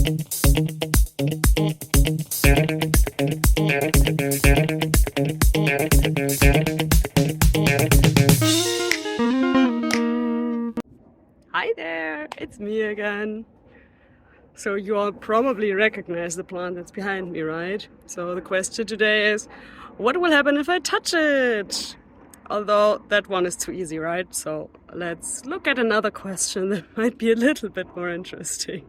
Hi there, it's me again. So you all probably recognize the plant that's behind me, right? So the question today is, what will happen if I touch it? Although that one is too easy, right? So let's look at another question that might be a little bit more interesting.